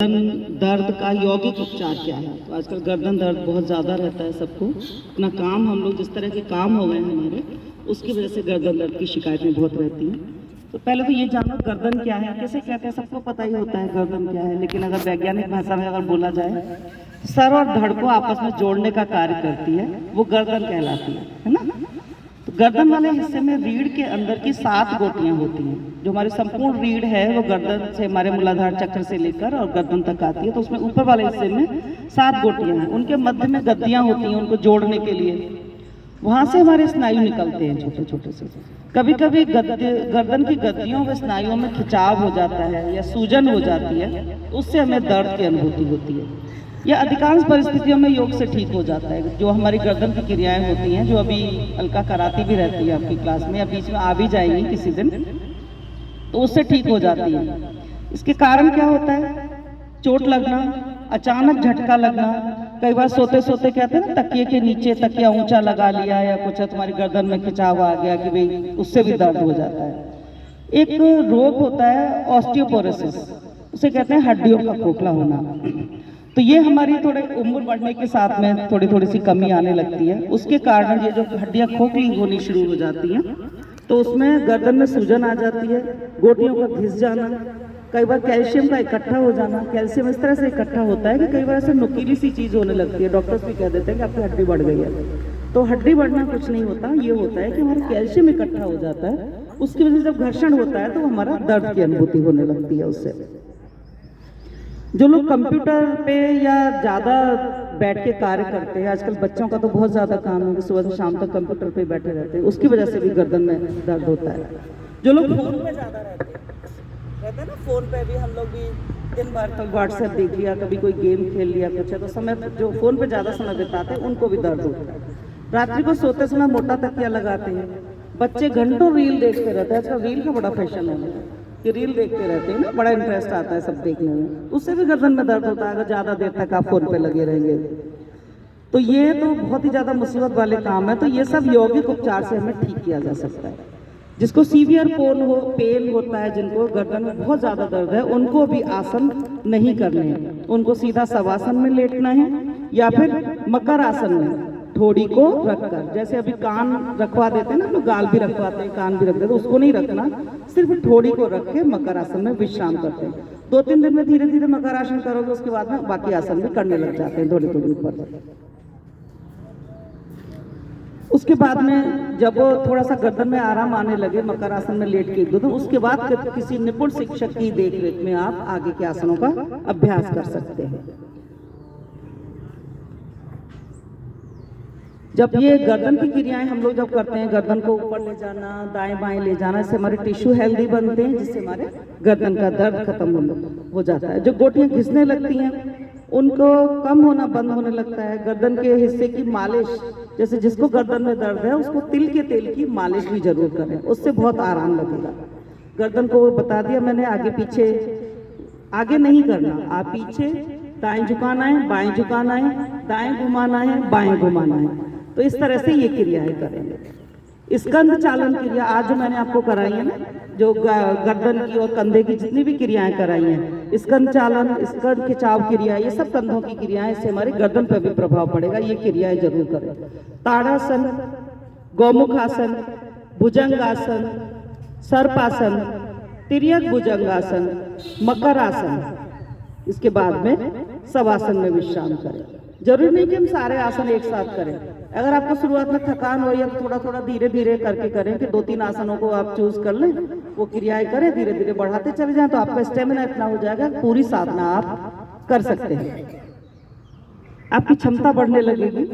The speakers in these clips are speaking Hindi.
गर्दन दर्द का यौगिक उपचार क्या है। तो आजकल गर्दन दर्द बहुत ज़्यादा रहता है सबको। अपना काम हम लोग जिस तरह के काम हो गए हैं हमारे, उसकी वजह से गर्दन दर्द की शिकायतें बहुत रहती हैं। तो पहले तो ये जानो गर्दन क्या है, कैसे कहते हैं, सबको पता ही होता है गर्दन क्या है, लेकिन अगर वैज्ञानिक भाषा में अगर बोला जाए, सर और धड़ को आपस में जोड़ने का कार्य करती है, वो गर्दन कहलाती है ना। तो गर्दन वाले हिस्से में रीढ़ के अंदर की 7 गोटियां होती हैं। जो हमारी संपूर्ण रीढ़ है वो गर्दन से हमारे मूलाधार चक्र से लेकर और गर्दन तक आती है। तो उसमें ऊपर वाले हिस्से में 7 गोटियां हैं, उनके मध्य में गद्दियां होती हैं उनको जोड़ने के लिए। वहां से हमारे स्नायु निकलते हैं छोटे छोटे से। कभी कभी गर्दन की गद्दियों व स्नायुओं में खिंचाव हो जाता है या सूजन हो जाती है, तो उससे हमें दर्द की अनुभूति होती है। यह अधिकांश परिस्थितियों में योग से ठीक हो जाता है। जो हमारी गर्दन की क्रियाएं होती हैं, जो अभी अलका कराती भी रहती है आपकी क्लास में, या बीच में आ भी जाएंगी किसी दिन, तो उससे ठीक हो जाती है। इसके कारण क्या होता है? चोट लगना, अचानक झटका लगना, कई बार सोते सोते कहते हैं ना, तकिए के नीचे तकिया ऊंचा लगा लिया या कुछ, तुम्हारी गर्दन में खिंचाव आ गया कि भाई, उससे भी दर्द हो जाता है। एक रोग होता है ऑस्टियोपोरोसिस, उसे कहते हैं हड्डियों का खोखला होना। तो ये हमारी थोड़े उम्र बढ़ने के साथ में थोड़ी थोड़ी सी कमी आने लगती है। उसके कारण ये जो हड्डियां खोखली होनी शुरू हो जाती हैं, तो उसमें गर्दन में सूजन आ जाती है, गोटियों का घिस जाना, कई बार कैल्शियम का इकट्ठा हो जाना। कैल्शियम इस तरह से इकट्ठा होता है कि कई बार ऐसे नुकीली सी चीज होने लगती है, डॉक्टर्स भी कह देते हैं कि आपकी हड्डी बढ़ गई है। तो हड्डी बढ़ना कुछ नहीं होता, ये होता है कि हमारा कैल्शियम इकट्ठा हो जाता है। उसकी वजह से जब घर्षण होता है तो हमारा दर्द की अनुभूति होने लगती है उससे। जो लोग कंप्यूटर पे या ज़्यादा बैठ के कार्य करते हैं, आजकल बच्चों का तो बहुत ज़्यादा काम है कि सुबह से शाम तक कंप्यूटर पे बैठे रहते हैं, उसकी वजह से भी गर्दन में दर्द होता है। जो लोग फोन पे ज़्यादा रहते हैं ना, फोन पे भी हम लोग भी दिन भर तक व्हाट्सएप देख लिया, कभी कोई गेम खेल लिया कुछ है, तो समय जो फोन पे ज़्यादा समय बिताते हैं उनको भी दर्द होता है। रात्रि को सोते समय मोटा तकिया लगाते हैं। बच्चे घंटों रील देखते रहते हैं। आजकल रील का बड़ा फैशन है कि रील देखते रहते हैं ना, बड़ा इंटरेस्ट आता है सब देखने में, उससे भी गर्दन में दर्द होता है अगर ज़्यादा देर तक आप फोन पे लगे रहेंगे। तो ये तो बहुत ही ज़्यादा मुसीबत वाले काम है। तो ये सब यौगिक उपचार से हमें ठीक किया जा सकता है। जिसको सीवियर पेन होता है, जिनको गर्दन में बहुत ज़्यादा दर्द है, उनको भी आसन नहीं करने हैं। उनको सीधा शवासन में लेटना है या फिर मकर आसन में ठोड़ी को रखकर, जैसे अभी कान रखवा देते हैं ना लोग, गाल भी रखवाते हैं, कान भी रख देते हैं, उसको नहीं रखना, सिर्फ ठोड़ी को रख के मकर आसन में विश्राम करते हैं। 2-3 दिन में धीरे धीरे मकर आसन करोगे, उसके बाद में बाकी आसन भी करने लग जाते हैं थोड़ी थोड़ी ऊपर। उसके बाद में जब थोड़ा सा गर्दन में आराम आने लगे, मकर आसन में लेट के 1-2 दिन, उसके बाद किसी निपुण शिक्षक की देखरेख में आप आगे के आसनों का अभ्यास कर सकते हैं। जब ये गर्दन की क्रियाएं हम लोग जब करते हैं, गर्दन को ऊपर ले जाना, दाएं बाएं ले जाना, इससे हमारे टिश्यू हेल्दी बनते हैं, जिससे हमारे गर्दन का दर्द खत्म हो जाता है। जो गोटियां घिसने लगती हैं उनको कम होना बंद होने लगता है। गर्दन के हिस्से की मालिश, जैसे जिसको गर्दन में दर्द है उसको तिल के तेल की मालिश भी जरूर करें, उससे बहुत आराम लगेगा। गर्दन को बता दिया मैंने, आगे पीछे आगे नहीं करना, आप पीछे दाएं झुकाना है, बाएं झुकाना है, दाएं घुमाना है, बाएं घुमाना है। तो इस तरह से ये क्रियाएं करेंगे। स्कंद चालन क्रिया आज जो मैंने आपको कराई है ना, जो गर्दन की और कंधे की जितनी भी क्रियाएं कराई हैं, स्कंद चालन, स्कंद खिंचाव क्रिया, ये सब कंधों की क्रियाएं, इससे हमारे गर्दन पर भी प्रभाव पड़ेगा। ये क्रियाएं जरूर करें। ताड़ासन, गौमुखासन, भुजंगासन, सर्पासन, तिर्यक भुजंगासन, मकर आसन, इसके बाद में शवासन में विश्राम करें। जरूरी नहीं कि हम सारे आसन एक साथ करें। अगर आपको शुरुआत में थकान हो या तो थोड़ा थोड़ा धीरे धीरे करके करें कि 2-3 आसनों को आप चूज कर लें, वो क्रियाएं करें, धीरे धीरे बढ़ाते चले जाएं, तो आपका स्टेमिना इतना हो जाएगा, पूरी साधना आप कर सकते हैं। आपकी क्षमता बढ़ने लगेगी,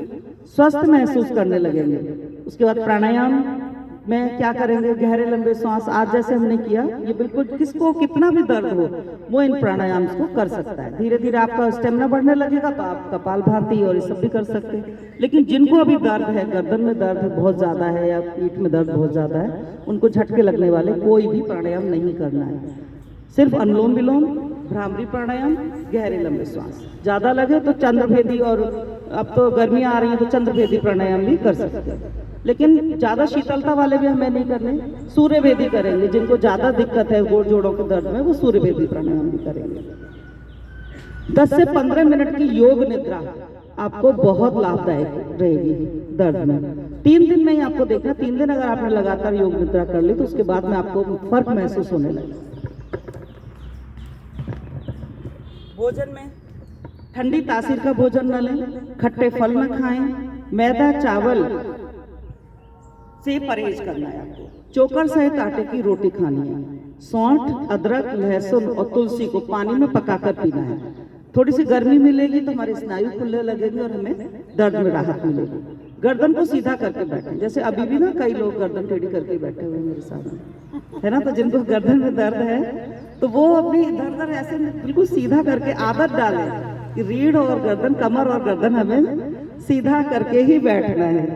स्वस्थ महसूस करने लगेंगे। उसके बाद प्राणायाम में क्या करेंगे? गहरे लंबे सांस, आज जैसे हमने किया, ये बिल्कुल किसको कितना भी दर्द हो वो इन प्राणायाम को कर सकता है। धीरे धीरे आपका स्टेमिना बढ़ने लगेगा तो आप कपालभाति और ये सब भी कर सकते हैं। लेकिन जिनको अभी दर्द है, गर्दन में दर्द है बहुत ज्यादा है या पीठ में दर्द बहुत ज्यादा है, उनको झटके लगने वाले कोई भी प्राणायाम नहीं करना है। सिर्फ अनुलोम विलोम, भ्रामरी प्राणायाम, गहरे लंबे सांस। ज्यादा लगे तो चंद्रभेदी, और अब तो गर्मियां आ रही हैं तो चंद्रभेदी प्राणायाम भी कर सकते हैं। लेकिन ज्यादा शीतलता वाले भी हमें नहीं करने, सूर्यभेदी करेंगे। जिनको ज्यादा दिक्कत है गोड़ जोड़ों के दर्द में, वो सूर्यभेदी प्राणायाम भी करेंगे। 10 से 15 मिनट की योग निद्रा आपको बहुत लाभदायक रहेगी दर्द में। 3 दिन में ही आपको देखना, 3 दिन अगर आपने लगातार योग निद्रा कर ली तो उसके बाद में आपको फर्क महसूस होने लगेगा। भोजन में ठंडी तासीर का भोजन न लें, खट्टे फल न खाएं, मैदा चावल से परहेज करना है आपको। चोकर सहित आटे की रोटी खानी है। सौंठ, अदरक, लहसुन और तुलसी को पानी में पकाकर पीना है। थोड़ी सी गर्मी मिलेगी तो हमारे स्नायु खुलने लगेंगे और हमें दर्द में राहत मिलेगी। गर्दन को सीधा करके बैठें, जैसे अभी भी ना कई लोग गर्दन टेढ़ी करके बैठे हुए मेरे सामने, है ना। तो जिनको गर्दन में दर्द है तो वो अपनी इधर ऐसे बिल्कुल सीधा करके आदत डालें कि रीढ़ और गर्दन, कमर और गर्दन हमें सीधा करके ही बैठना है।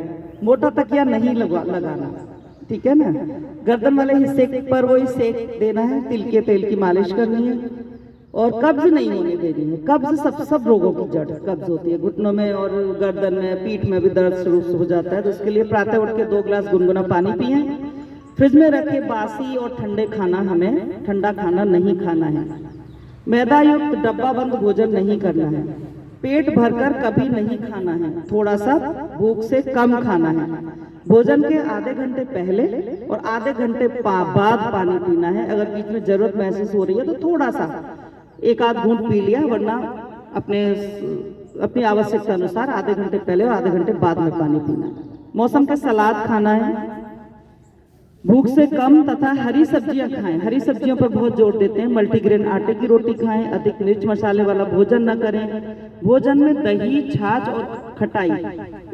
मोटा तकिया नहीं लगाना, ठीक है ना। गर्दन वाले हिस्से पर वही सेक देना है, तिल के तेल की मालिश करनी है और कब्ज नहीं होने देनी है। कब्ज सब रोगों की जड़ कब्ज होती है। घुटनों में और गर्दन में, पीठ में भी दर्द शुरू हो जाता है। तो उसके लिए प्रातः उठ के 2 गिलास गुनगुना पानी पिए। फ्रिज में रखे बासी और ठंडे खाना, हमें ठंडा खाना नहीं खाना है। मैदा युक्त डब्बा बंद भोजन नहीं करना है। पेट भरकर कभी नहीं खाना है। थोड़ा सा भूख से कम खाना है। भोजन के आधे घंटे पहले और आधे घंटे बाद पानी पीना है। अगर बीच में जरूरत महसूस हो रही है तो थोड़ा सा 1 आध घूंट पी लिया, वरना अपनी आवश्यकता अनुसार आधे घंटे पहले और आधे घंटे बाद में पानी पीना है। मौसम का सलाद खाना है। भूख से कम तथा हरी सब्जियां खाएं। हरी सब्जियों पर बहुत जोर देते हैं। मल्टीग्रेन आटे की रोटी खाएं। अधिक मिर्च मसाले वाला भोजन न करें। भोजन में दही, छाछ और खटाई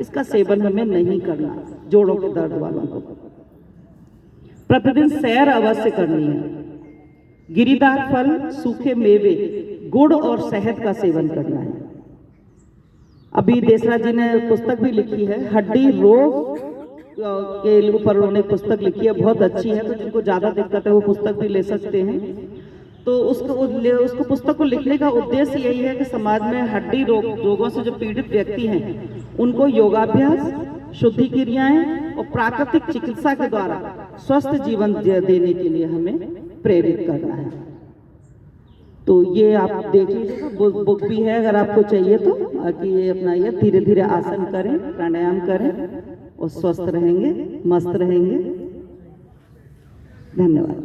इसका सेवन हमें नहीं करना। जोड़ों के दर्द वालों को प्रतिदिन सैर अवश्य करनी है। गिरीदार फल, सूखे मेवे, गुड़ और शहद का सेवन करना है। अभी देसरा जी ने पुस्तक भी लिखी है, हड्डी रोग के ऊपर उन्होंने पुस्तक लिखी है, बहुत अच्छी है। तो जिनको ज्यादा दिक्कत है वो पुस्तक भी ले सकते हैं। तो उसको पुस्तक को लिखने का उद्देश्य यही है कि समाज में हड्डी रोगों से जो पीड़ित व्यक्ति हैं उनको योगाभ्यास, शुद्धि क्रियाएं और प्राकृतिक चिकित्सा के द्वारा स्वस्थ जीवन देने के लिए हमें प्रेरित करना है। तो ये आप देख लीजिएगा, बुक भी है अगर आपको चाहिए तो। बाकी ये अपना ये धीरे धीरे आसन करें, प्राणायाम करें और स्वस्थ रहेंगे, मस्त रहेंगे। धन्यवाद।